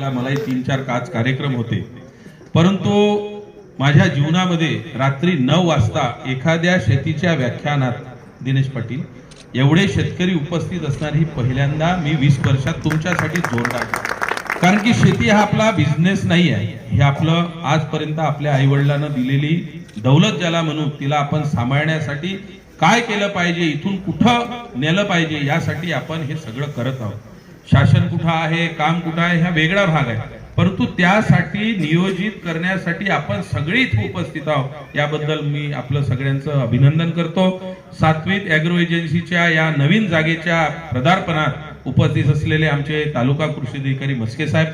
लागला, मलाही 3-4 काच कार्यक्रम होते, परंतु माझ्या जीवनामध्ये रात्री 9 वाजता एखाद्या शेतीच्या व्याख्यानात दिनेश पाटील एवढे शेतकरी उपस्थित असणार ही पहिल्यांदा मी 20 वर्षात तुमच्यासाठी जोरदार, कारण की शेती हा आपला बिझनेस नाही आहे, हे आपलं आजपर्यंत आपल्या आईवडिलांना दिलेली दौलत ज्याला म्हणून तिला आपण सांभाळण्यासाठी काय केलं पाहिजे, इथून कुठं नेलं पाहिजे यासाठी आपण हे सगळं करत आहोत. शासन कुठं आहे, काम कुठं आहे, हा वेगळा भाग आहे, परंतु त्यासाठी नियोजित करण्यासाठी आपण सगळे इथे उपस्थित आहोत. याबद्दल मी आपलं सगळ्यांचं अभिनंदन करतो. सात्विक ॲग्रो एजन्सीच्या या नवीन जागेच्या पदार्पणात उपस्थित असलेले आमचे तालुका कृषी अधिकारी मस्के साहेब,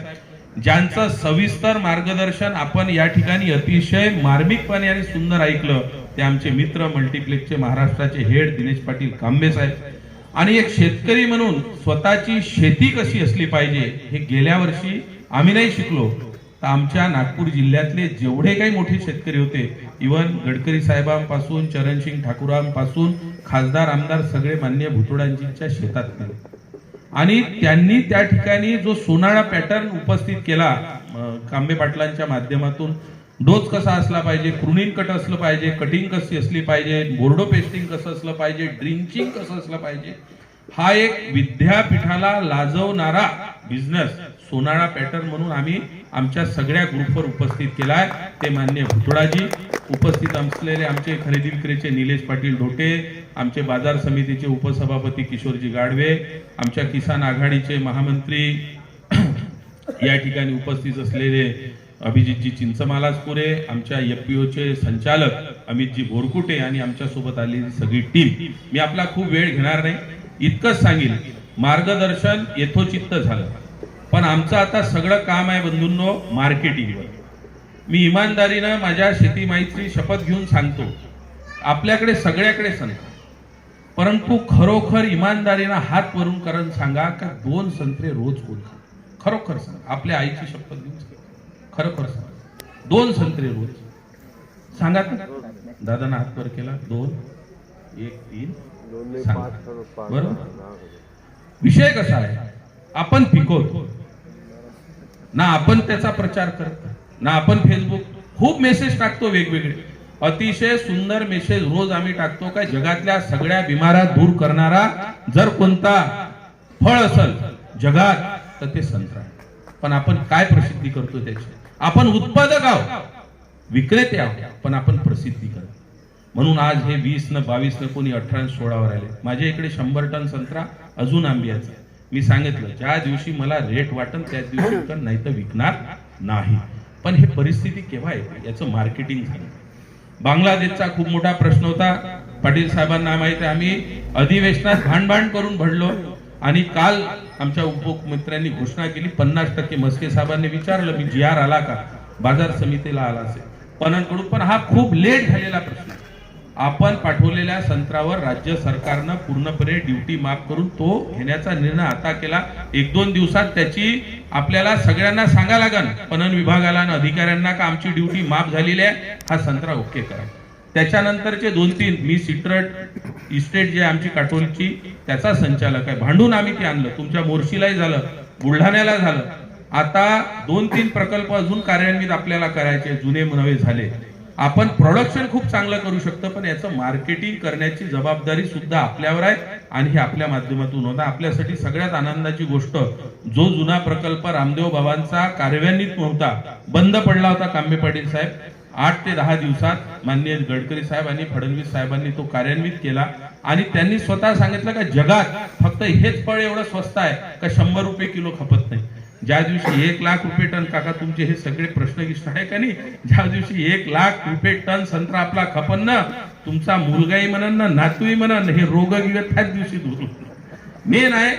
ज्यांचं सविस्तर मार्गदर्शन आपण या ठिकाणी अतिशय मार्मिकपणे आणि सुंदर ऐकलं, ते आमचे मित्र मल्टीप्लेक्सचे महाराष्ट्राचे हेड दिनेश पाटील कांबे साहेब. आणि एक शेतकरी म्हणून स्वतःची शेती कशी असली पाहिजे हे गेल्या वर्षी आम्ही नाही शिकलो, तर आमच्या नागपूर जिल्ह्यातले जेवढे काही मोठे शेतकरी होते, इवन गडकरी साहेबांपासून चरणसिंग ठाकूरांपासून खासदार आमदार सगळे मान्य भुतोडांजींच्या शेतात गेले आणि त्यांनी त्या ठिकाणी जो सोनाळा पॅटर्न उपस्थित केला कांबे पाटलांच्या माध्यमातून, डोस कसा असला पाहिजे, प्रुनिंग कट असलं पाहिजे, कटिंग कशी असली पाहिजे, बोर्डो पेस्टिंग कसं असलं पाहिजे, ड्रिंचिंग कसं असलं पाहिजे, हा एक विद्यापीठाला लाजवणारा बिझनेस सोनाळा पॅटर्न म्हणून आम्ही आमच्या सगळ्या ग्रुपवर उपस्थित केलाय. ते मान्य भुतोडाजी, उपस्थित असलेले आमचे खरेदी विक्रीचे निलेश पाटील ढोटे, आमचे बाजार समितीचे उपसभापती किशोरजी गाडवे, आमच्या किसान आघाडीचे महामंत्री या ठिकाणी उपस्थित असलेले अभिजितजी चिंचमालासपुरे, आमच्या एफपीओचे संचालक अमितजी बोरकुटे आणि आमच्या सोबत आलेली सगळी टीम. मी आपला खूप वेळ घेणार नाही, इतकंच सांगेल, मार्गदर्शन यथोचित्त झालं, पण आमचं आता सगळं काम आहे बंधूंनो मार्केटिंगवर. मी इमानदारीनं माझ्या शेती माईची शपथ घेऊन सांगतो, आपल्याकडे सगळ्याकडे संत, परंतु खरोखर इमानदारीनं हात वरून करून सांगा का 2 संत्रे रोज कोण खा, खरोखर सांगा, आपल्या आईची शपथ घेऊन खरोखर सांगा, 2 संत्रे रोज सांगा. दादांना हात वर केला, 2, 1, 3 बरोबर. विषय कसा आहे, आपण पिकवतो ना, आपण त्याचा प्रचार करतो ना, आपण फेसबुक खूप मेसेज टाकतो वेगवेगळे, अतिशय सुंदर मेसेज रोज आम्ही टाकतो काय जगातल्या सगळ्या बिमाऱ्या दूर करणारा जर कोणता फळ असेल जगात तर ते संत्रा. पण आपण काय प्रसिद्धी करतो त्याची, आपण उत्पादक आहोत, विक्रेते आहोत, पण आपण प्रसिद्धी करतो. म्हणून आज हे 20 न 22 न कोणी 18 न 16 वर आले. माझ्या इकडे 100 टन संत्रा अजून आंब्याचा. मी सांगितलं ज्या दिवशी मला रेट वाटन त्या दिवशी विकन, नाही तर विकणार नाही. पण हे परिस्थिती केव्हा येते, याचं मार्केटिंग झालं. बांगलादेशचा खूप मोठा प्रश्न होता, पाटील साहेबांना माहिती आहे, आम्ही अधिवेशनात भांडभांड करून भडलो आणि काल आमच्या उपमुख्यमंत्र्यांनी घोषणा केली 50%. मस्के साहेबांनी विचारलं, मी GR आला का, बाजार समितीला आला असेल पणनकडून, पण हा खूप लेट झालेला प्रश्न. आपण पाठवलेल्या संत्रावर राज्य सरकारनं पूर्णपणे ड्युटी माफ करून तो घेण्याचा निर्णय आता केला. 1-2 दिवसात त्याची आपल्याला सगळ्यांना सांगा लागेल, पणन विभागाला आणि अधिकाऱ्यांना, का आमची ड्युटी माफ झालेली आहे, हा संत्रा ओके करा. त्याच्यानंतरचे 2-3 मी सिट्रट इस्टेट जे आमची काटोलची त्याचा संचालक आहे, भांडून आम्ही ते आणलं, तुमच्या मोर्शीलाही झालं, बुलढाण्याला झालं. आता 2-3 प्रकल्प अजून कार्यान्वित आपल्याला करायचे, जुने नवे झाले. आपण प्रोडक्शन खूप चांगलं करू शकतो, पण याचं मार्केटिंग करण्याची जबाबदारी सुद्धा आपल्यावर आहे आणि हे आपल्या माध्यमातून होता. आपल्यासाठी सगळ्यात आनंदाची गोष्ट, जो जुना प्रकल्प रामदेव बाबांचा कार्यान्वित नव्हता, बंद पडला होता, कांबे पाटील साहेब 8 ते 10 दिवसात माननीय गडकरी साहेब आणि फडणवीस साहेबांनी तो कार्यान्वित केला. आणि त्यांनी स्वतः सांगितलं का जगात फक्त हेच फळ एवढं स्वस्त आहे का 100 रुपये किलो खपत नाही. ज्या दिवशी 1 लाख रुपये टन, काका तुमचे हे सगळे प्रश्न गिष्ट आहे का नाही, ज्या दिवशी 1 लाख रुपये टन संत्रा आपला खपन ना, तुमचा मुलगाही म्हणन ना, नातूही म्हणन, हे रोग गिळ त्याच दिवशी दूर. मेन आहे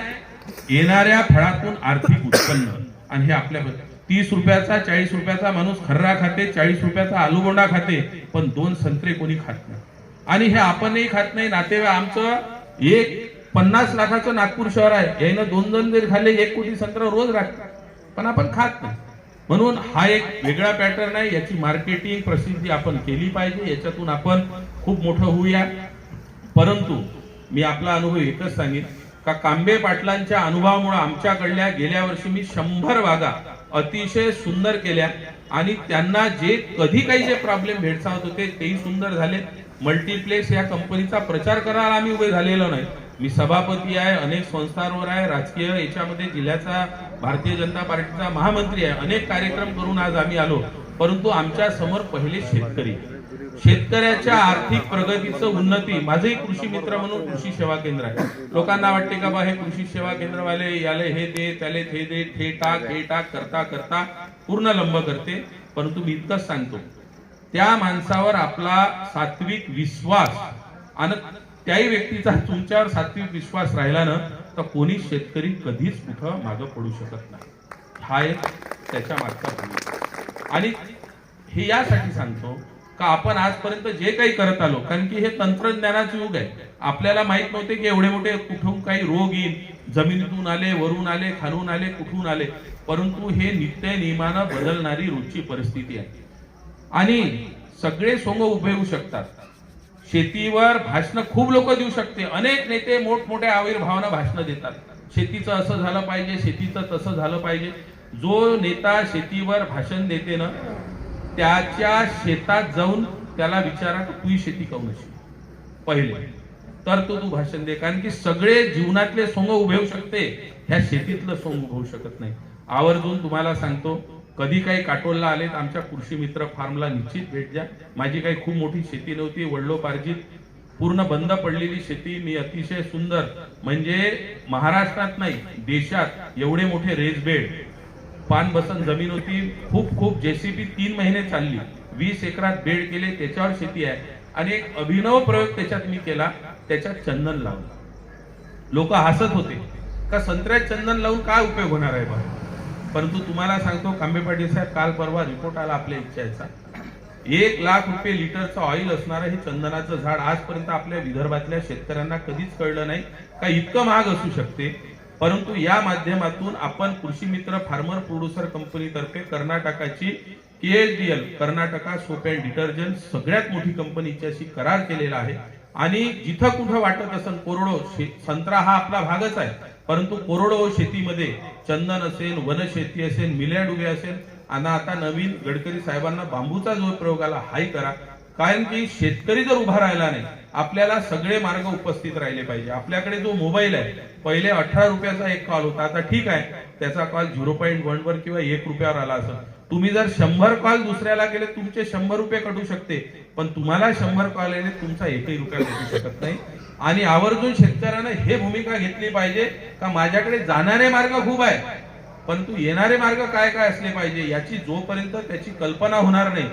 येणाऱ्या फळातून आर्थिक उत्पन्न. आणि हे आपल्या 30 रुपयाचा 40 रुपयाचा माणूस खर्रा खाते, 40 रुपयाचा आलूगोंडा खाते, पण 2 संत्रे कोणी खात नाही. आणि हे आपणही खात नाही, नातेवाईक. आमचं एक 50 लाखाचं नागपूर शहर आहे, यानं 2 जरी खाल्ले 1 कोटी संत्रा रोज राखतात, पण आपण खात नाही. म्हणून हा एक वेगळा पॅटर्न आहे, याची मार्केटिंग प्रसिद्धी आपण केली पाहिजे, याच्यातून आपण खूप मोठं होऊया. परंतु मी आपला अनुभव एकच सांगेन का कांबे पाटलांच्या अनुभवामुळे आमच्याकडल्या गेल्या वर्षी मी 100 बागा अतिशय सुंदर केल्या आणि त्यांना जे कधी काही जे प्रॉब्लेम भेडसावत होते तेही सुंदर झाले. मल्टीप्लेक्स या कंपनीचा प्रचार करायला आम्ही उभे झालेलो नाही. मी सभापती आहे, अनेक संस्थांवर आहे, राजकीय याच्यामध्ये जिल्ह्याचा भारतीय जनता पार्टीचा महामंत्री आहे, अनेक कार्यक्रम करून आज आम्ही आलो. परंतु आमच्या समोर पहिले शेतकरी, शेतकऱ्याच्या आर्थिक प्रगतीचं उन्नती. माझंही कृषी मित्र म्हणून कृषी सेवा केंद्र आहे. लोकांना वाटते का बा हे कृषी सेवा केंद्रवाले याले हे दे त्याले ते दे, हे टाक करता करता पूर्ण लंब करते. परंतु मी इतकंच सांगतो, त्या माणसावर आपला सात्विक विश्वास आणि त्याही व्यक्तीचा तुमच्यावर सात्विक विश्वास राहिला ना तर कोणी शेतकरी कधीच कुठं मागं पडू शकत नाही. हा एक त्याच्या मागचा भूमिका. आणि हे यासाठी सांगतो का आपण आजपर्यंत जे काही करत आलो, कारण की हे तंत्रज्ञानाचे युग आहे. आपल्याला माहित नव्हते की एवढे मोठे कुठून काही रोग येईल, जमिनीतून आले, वरून आले, खालून आले, कुठून आले. परंतु हे नित्य नियमानं बदलणारी रोजची परिस्थिती आहे आणि सगळे सोंग उभे होऊ शकतात. शेतीवर भाषण खूप लोक देऊ शकते, अनेक नेते मोठमोठ्या आविर्भावानं भाषण देतात. शेतीचं असं झालं पाहिजे, शेतीचं तसं झालं पाहिजे. जो नेता शेतीवर भाषण देते ना त्याच्या शेतात जाऊन त्याला विचारा तू ही शेती काऊन अशी पहिले तर तू भाषण दे. कारण की सगळे जीवनातले सोंग उभे होऊ शकते, ह्या शेतीतलं सोंग उभे होऊ शकत नाही. आवर्जून तुम्हाला सांगतो, कधी काही काटोलला आले तर आमच्या कृषी मित्र फार्मला निश्चित भेट द्या. माझी काही खूप मोठी शेती नव्हती, वडिलोपार्जित पूर्ण बंद पडलेली शेती. मी अतिशय सुंदर म्हणजे महाराष्ट्रात नाही देशात एवढे मोठे रेसबेड, पान बसन जमीन होती, खूप जेसीबी 3 महिने चालली, 20 एकरात बेड केले, त्याच्यावर शेती आहे. आणि एक अभिनव प्रयोग त्याच्यात मी केला, त्याच्यात चंदन लावलं. लोक हसत होते का संत्र्यात चंदन लावून काय उपयोग होणार आहे बा. परंतु तुम्हाला सांगतो कांबे पाटील साहेब, काल परवा रिपोर्ट आला आपल्या इच्छाचा, 1 लाख रुपये लिटरचं ऑइल असणारं हे चंदनाचं झाड आजपर्यंत आपल्या विदर्भातल्या शेतकऱ्यांना कधीच कळलं नाही का इतकं महाग असू शकते. परंतु या माध्यमातून आपण कृषी मित्र फार्मर प्रोड्युसर कंपनी तर्फे कर्नाटकाची KSDL Karnataka soap and detergent सगळ्यात मोठी कंपनीच्याशी करार केलेला आहे. आणि जिथं कुठं वाटत असेल कोरडो संत्रा हा आपला भागच आहे, परंतु कोरडो शेतीमध्ये चंदन असेल, वनशेती असेल, मिल्या डुबे असेल आणि आता नवीन गडकरी साहेबांना बांबूचा जो प्रयोग आला हाही करा. कारण की शेतकरी जर उभा राहिला नाही, आपल्याला सगळे मार्ग उपस्थित राहिले पाहिजे. आपल्याकडे जो मोबाईल आहे, पहिले 18 रुपयाचा एक कॉल होता, आता ठीक आहे त्याचा कॉल 0.1 वर किंवा 1 रुपयावर आला असेल. तुम्ही जर 100 कॉल दुसऱ्याला केले तुमचे 100 रुपये कटू शकते, पण तुम्हाला 100 कॉल आले तुमचा 1ही रुपया कटू शकत नाही. आणि आवर्जून शेतकऱ्यानं हे भूमिका घेतली पाहिजे का माझ्याकडे जाणारे मार्ग खूप आहे, परंतु येणारे मार्ग काय काय असले पाहिजे याची जोपर्यंत त्याची कल्पना होणार नाही,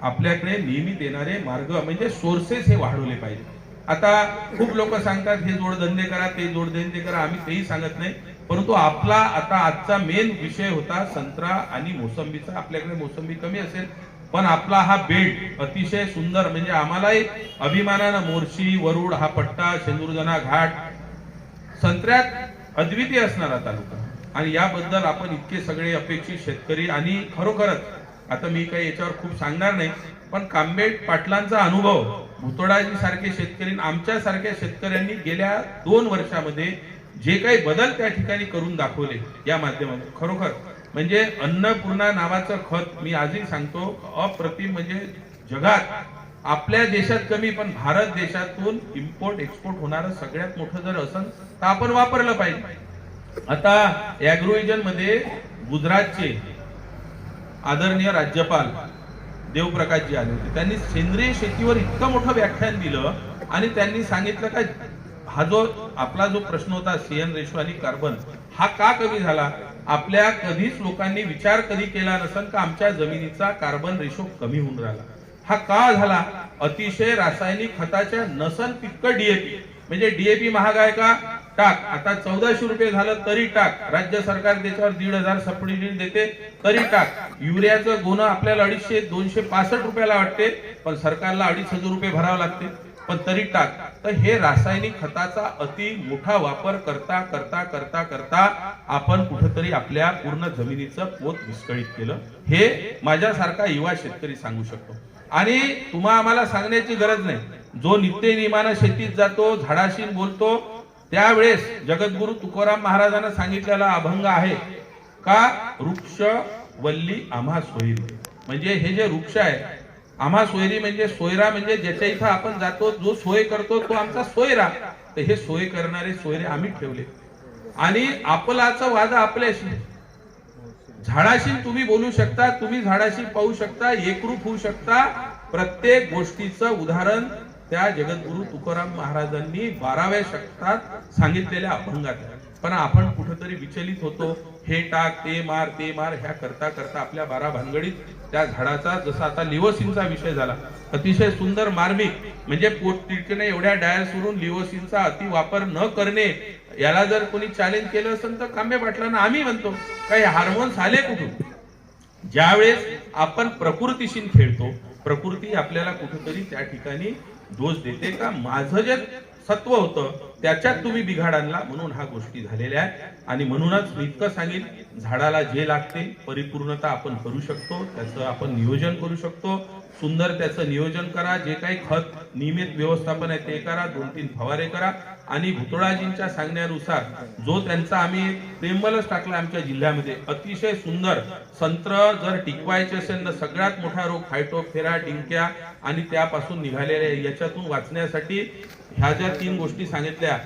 आपल्याकडे नियमित येणारे मार्ग म्हणजे सोर्सेस हे वाढवले पाहिजे. आता खूप लोक सांगतात हे जोडधंदे करा, ते जोडधंदे करा, आम्ही तेही सांगत नाही. परंतु आपला आता आजचा मेन विषय होता संत्रा आणि मोसंबीचा. आपल्याकडे मोसंबी कमी असेल, पण आपला हा बेल्ट अतिशय सुंदर, म्हणजे आम्हालाही अभिमानानं मोर्शी, वरुड हा पट्टा, शेंदुरजना घाट संत्र्यात अद्वितीय असणारा तालुका. आणि याबद्दल आपण इतके सगळे अपेक्षित शेतकरी आणि खरोखरच आता मी काही याच्यावर खूप सांगणार नाही, पण कांबे पाटलांचा अनुभव, भुतोडाजी सारखे शेतकरी, आमच्या सारख्या शेतकऱ्यांनी गेल्या 2 वर्षामध्ये जे काही बदल त्या ठिकाणी करून दाखवले या माध्यमातून खरोखर म्हणजे अन्नपूर्णा नावाचं खत मी आजही सांगतो अप्रतिम. म्हणजे जगात आपल्या देशात कमी पण भारत देशातून इम्पोर्ट एक्सपोर्ट होणारं सगळ्यात मोठं जर असेल तर आपण वापरलं पाहिजे. आता ॲग्रोविजन मध्ये गुजरातचे आदरणीय राज्यपाल देवप्रकाशजी आले होते. त्यांनी सेंद्रिय शेतीवर इतकं मोठं व्याख्यान दिलं आणि त्यांनी सांगितलं का हा जो आपला जो प्रश्न होता CN रेशो आणि कार्बन हा का कमी झाला, आपल्या कधीच लोकांनी विचार कधी केला नसेल का आमच्या जमिनीचा कार्बन रेशो कमी होऊन राहिला. हा का झाला, अतिशय रासायनिक खताच्या नसन तितकं DAP, म्हणजे DAP महाग आहे का टाक, आता 1400 रुपये झालं तरी टाक, राज्य सरकार त्याच्यावर 1500 सबसिडी देते तरी टाक. युरियाचं गोणं आपल्याला 250-265 रुपयाला वाटते, पण सरकारला 2500 रुपये भरावे लागते, पण तरी टाक. तर हे रासायनिक खताचा अति मोठा वापर करता करता करता करता आपण कुठेतरी आपल्या पूर्ण जमिनीचं पोत विस्कळीत केलं. हे माझ्यासारखा युवा शेतकरी सांगू शकतो. आणि तुम्हा आम्हाला सांगण्याची गरज नाही, जो नित्य नियमानं शेतीत जातो, झाडाशी बोलतो, त्यावेळेस जगद्गुरु तुकोराम महाराजांना सांगितलेला अभंग आहे का वृक्ष वल्ली आम्हा सोयरी, म्हणजे हे जे वृक्ष आहे आम्हा सोयरी म्हणजे सोयरा म्हणजे ज्याच्या इथं आपण जातो जो सोय करतो तो आमचा सोयरा. तर हे सोय करणारे सोयरे आम्ही ठेवले आणि आपलाचा वादा आपल्याशी. झाडाशी तुम्ही बोलू शकता, तुम्ही झाडाशी पाहू शकता, एकरूप होऊ शकता. प्रत्येक गोष्टीचं उदाहरण त्या जगद्गुरु तुकाराम महाराजांनी 12व्या शतकात सांगितलेल्या अभंगात. पण आपण कुठेतरी विचलित होतो, हे टाक ते मार ह्या करता करता आपल्या 12 भानगडीत त्या झाडाचा, जसा आता लिओसिनचा विषय झाला, अतिशय सुंदर मार्मिक, म्हणजे पोटतिडकीने एवढ्या डायस वरून लिओसिनचा अति वापर न करणे याला जर कोणी चॅलेंज केलं असेल तर कांबे पाटलांना आम्ही म्हणतो काही हार्मोन्स आले कुठून. ज्यावेळेस आपण प्रकृतीशी खेळतो, प्रकृती आपल्याला कुठेतरी त्या ठिकाणी दोष देते का माझं जे सत्व होतं त्याच्यात तुम्ही बिघाड आणला, म्हणून हा गोष्टी झालेल्या आहेत. आणि म्हणूनच मी इतकं सांगेन, झाडाला जे लागते परिपूर्णता आपण करू शकतो, त्याचं आपण नियोजन करू शकतो. सुंदर त्याचं नियोजन करा, जे काही खत नियमित व्यवस्थापन आहे ते करा, 2-3 फवारे करा. आणि भुतोळाजींच्या सांगण्यानुसार जो त्यांचा आम्ही प्रेमबलच टाकला आमच्या जिल्ह्यामध्ये, अतिशय सुंदर संत्र जर टिकवायचे असेल ना, सगळ्यात मोठा रोग फायटोफेरा डिंक्या आणि त्यापासून निघालेले याच्यातून वाचण्यासाठी ह्या ज्या 3 गोष्टी सांगितल्या,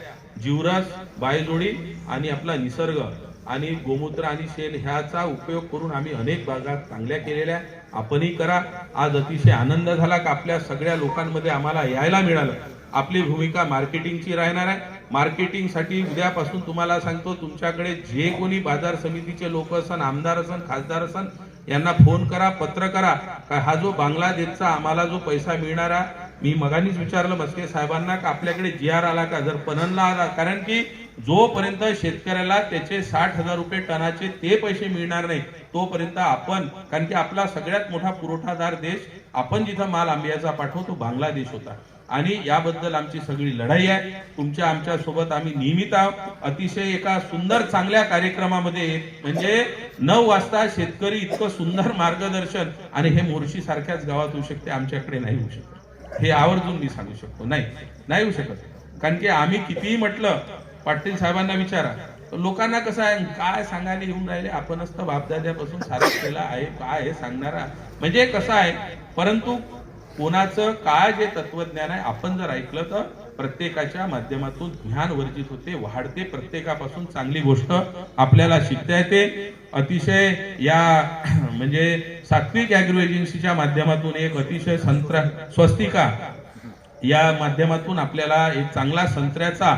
जीवरस, बायजोडी आणि आपला निसर्ग आणि गोमूत्र आणि शेण, ह्याचा उपयोग करून आम्ही अनेक भागात चांगल्या केलेल्या. आपणही करा. आज अतिशय आनंद झाला की आपल्या सगळ्या लोकांमध्ये आम्हाला यायला मिळालं. आपली भूमिका मार्केटिंगची राहणार आहे. मार्केटिंगसाठी उद्यापासून तुम्हाला सांगतो, तुमच्याकडे जे कोणी बाजार समितीचे लोक असन, आमदार असन, खासदार असन, यांना फोन करा, पत्र करा. हा जो बांगलादेशचा आम्हाला जो पैसा मिळणारा, मी मगानीच विचारलं मस्के साहेबांना की आपल्याकडे GR आला का, जर पणनला आला, कारण की जोपर्यंत शेतकऱ्याला त्याचे 60,000 रुपये टनाचे ते पैसे मिळणार नाही तोपर्यंत आपण, कारण की आपला सगळ्यात मोठा पुरवठादार देश आपण जिथं माल आंब्याचा पाठवतो बांगलादेश होता. आणि याबद्दल आमची सगळी लढाई आहे. तुमच्या आमच्या सोबत आम्ही नियमित आहोत. अतिशय एका सुंदर चांगल्या कार्यक्रमामध्ये, म्हणजे 9 वाजता शेतकरी इतकं सुंदर मार्गदर्शन, आणि हे मोर्शी सारख्याच गावात होऊ शकते, आमच्याकडे नाही होऊ शकत. हे आवर्जून मी सांगू शकतो, नाही होऊ शकत. कारण की आम्ही कितीही म्हटलं, पाटील साहेबांना विचारा, लोकांना कसं आहे, काय सांगायला येऊन राहिले, आपणच तर बापदाद्यापासून सारा केला आहे, काय हे सांगणारा, म्हणजे कसं आहे. परंतु कोणाचं काय जे तत्वज्ञान आहे आपण जर ऐकलं तर प्रत्येकाच्या माध्यमातून ज्ञान वर्जित होते, वाढते. प्रत्येकापासून चांगली गोष्ट आपल्याला शिकता येते. अतिशय या म्हणजे सात्विक ॲग्रो एजन्सीच्या माध्यमातून एक अतिशय स्वस्तिका या माध्यमातून आपल्याला एक चांगला संत्र्याचा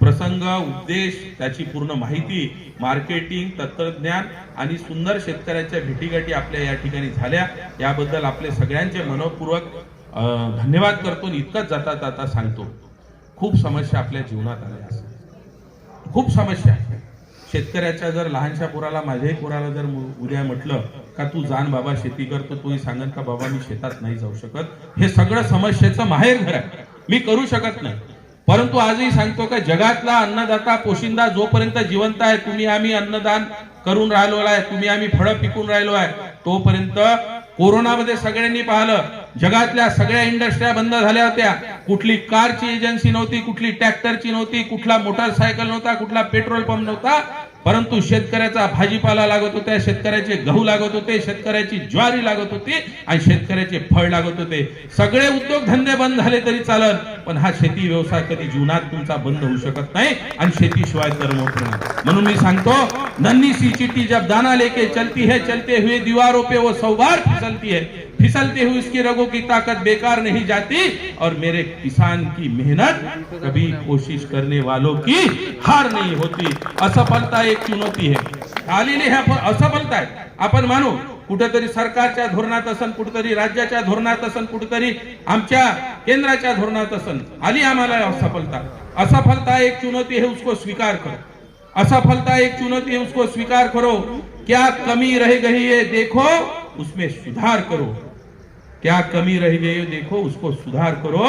प्रसंग, उद्देश, त्याची पूर्ण माहिती, मार्केटिंग, तंत्रज्ञान आणि सुंदर शेतकऱ्यांच्या भेटीगाठी आपल्या या ठिकाणी झाल्या. याबद्दल आपले सगळ्यांचे मनपूर्वक धन्यवाद करतो. इतकंच जाता जाता सांगतो, खूप समस्या आपल्या जीवनात आल्या, खूप समस्या. शेतकऱ्याच्या जर लहानशा पोराला, माझ्याही पोराला जर उद्या म्हटलं का तू जाण बाबा शेती करतो, तोही सांगन का बाबा मी शेतात नाही जाऊ शकत. हे सगळं समस्येचं माहेर घर आहे, मी करू शकत नाही. परंतु आजही सांगतो का जगातला अन्नदाता पोशिंदा जोपर्यंत जिवंत आहे, तुम्ही आम्ही अन्नदान करून राहिलो आहे, तुम्ही आम्ही फळं पिकून राहिलो आहे, तोपर्यंत कोरोनामध्ये सगळ्यांनी पाहिलं, जगातल्या सगळ्या इंडस्ट्र्या बंद झाल्या होत्या. कुठली कारची एजन्सी नव्हती, कुठली ट्रॅक्टरची नव्हती, कुठला मोटरसायकल नव्हता, कुठला पेट्रोल पंप नव्हता. परंतु शेतकऱ्याचा भाजीपाला लागत होता, शेतकऱ्याचे गहू लागत होते, शेतकऱ्याची ज्वारी लागत होती आणि शेतकऱ्याचे फळ लागत होते. सगळे उद्योग धंदे बंद झाले तरी चालत, पण हा शेती व्यवसाय कधी जीवनात तुमचा बंद होऊ शकत नाही आणि शेतीशिवाय कर्म होत नाही. म्हणून मी सांगतो, नन्ही सी चिट्ठी जब दाना लेके चलती है, चलते हुए दीवारों पे वो 100 बार फिसलती है, फिसलते हुए उसकी रगों की ताकत बेकार नहीं जाती, और मेरे किसान की मेहनत कभी कोशिश करने वालों की हार नहीं होती. असफलता एक चुनौती है, आलेली है असफलता आहे. आपण मानू कुठेतरी सरकारच्या धोरणात असन, कुठेतरी राज्याच्या धोरणात असन, कुठेतरी आमच्या केंद्राच्या धोरणात असन, आली आम्हाला असफलता. असफलता एक चुनौती है, उसको स्वीकार करो. असफलता एक चुनौती है, उसको स्वीकार करो. क्या कमी रह गई है देखो, उसमें सुधार करो. क्या कमी रह गई है देखो, उसको सुधार करो.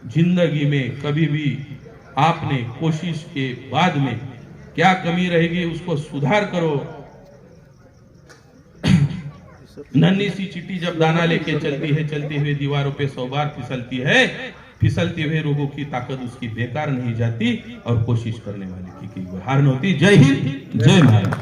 जिंदगी में कभी भी आपने कोशिश के बाद में क्या कमी रहेगी उसको सुधार करो. नन्ही सी चिट्ठी जब दाना लेके चलती है, चलते हुए दीवारों पे 100 बार फिसलती है, फिसलते हुए रोगों की ताकत उसकी बेकार नहीं जाती, और कोशिश करने वाले की हार नहीं होती. जय हिंद, जय भारत.